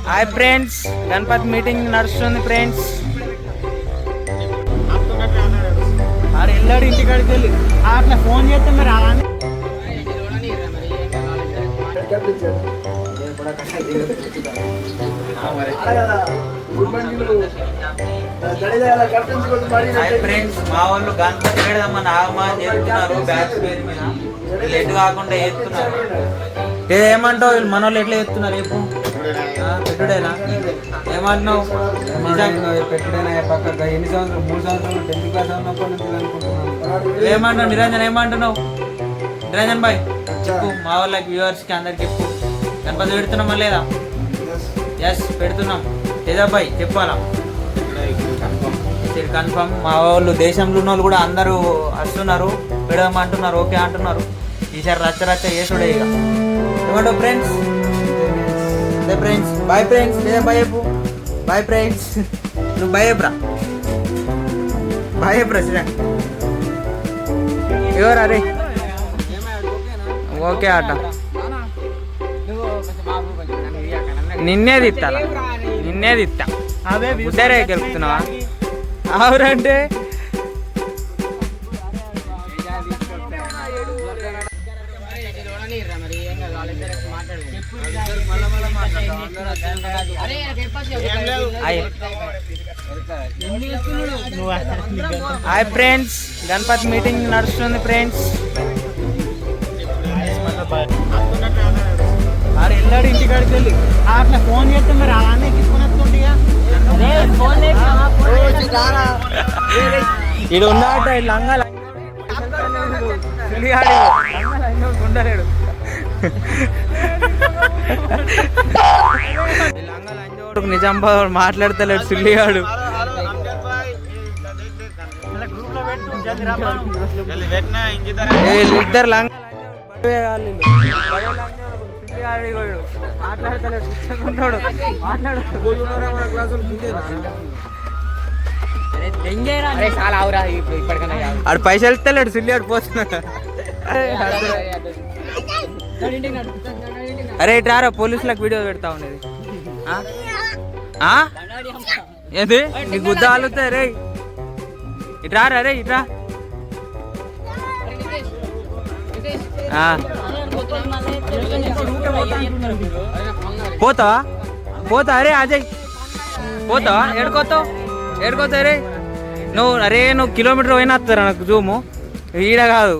Hi friends, Ganapati meeting నడుస్తుంది friends. ఆడు వెళ్ళాడు ఇంటికాడికి వెళ్ళి. అట్లా ఫోన్ చేస్తే మరి అలానే ఫ్రెండ్స్. మా వాళ్ళు గణపతి పెడదామని ఆగమని చేస్తున్నారు. బ్యాచ్ పేరు మీద లేట్ కాకుండా చేస్తున్నారు. ఏమంటావు? వీళ్ళు మన వాళ్ళు ఎట్లా చేస్తున్నారు? రేపు పెట్టుడేనా? ఏమంటున్నావు? నిజంగా పెట్టుడేనా? పక్క ఎన్ని సంవత్సరాలు? 3 సంవత్సరాలు 10th క్లాస్ ఉన్నప్పటి నుంచి అనుకుంటున్నాను. ఏమంటావు నిరంజన్? ఏమంటున్నావు నిరంజన్ బాయ్? చెప్పు మా వాళ్ళకి, వ్యూవర్స్కి అందరికి చెప్పు. గణపతి పెడుతున్నామా లేదా? ఎస్ పెడుతున్నాం. తేజాబాయ్ చెప్పాలా? కన్ఫర్మ్. మా వాళ్ళు దేశంలో ఉన్న వాళ్ళు కూడా అందరూ వస్తున్నారు, పెడదామంటున్నారు, ఓకే అంటున్నారు. ఈసారి రచ్చ చేసుడే ఇక. ఏమంటావు ఫ్రెండ్స్? అదే ఫ్రెండ్స్. Bye friends. లేదా బాయ్ చెప్పు. Bye friends. నువ్వు బాయ్ చెప్పరా? బాయ్ చెప్పరా శ్రీరామ్? ఎవరు అరే? ఓకే ఆట. నిన్నేది ఇస్తా, నిన్నేది ఇస్తా. ఉద్దరే గెలుపుతున్నావా? అవునంటే హాయ్ ఫ్రెండ్స్, గణపతి మీటింగ్ నడుస్తుంది ఫ్రెండ్స్. ఆడు వెళ్ళాడు ఇంటికాడికి వెళ్ళి. అట్లా ఫోన్ చేస్తే మరి అలానే తీసుకుని ఇడు ఉన్నాట. లంగా ఉండలేడు. నిజామాబాద్ మాట్లాడతలేడు సుల్లిగాడు. ఇద్దరు లంగా మాట్లాడతలేడు. ఆడు పైసలు ఇస్తలేడు సుల్లిగాడు పోతున్నాడు. అరే ఇట్రారా, పోలీసులకు వీడియో పెడతా ఉండేది. ఏది నీ గుద్ద ఆలుతాయి రే. ఇట్రారా రే, ఇట్రా. పోతావా? పోతా అరే అజయ్, పోతావా? ఏడుకోతావు రే నువ్వు? అరే నువ్వు కిలోమీటర్ పోయినా వస్తారా నాకు జూము? ఈడ కాదు.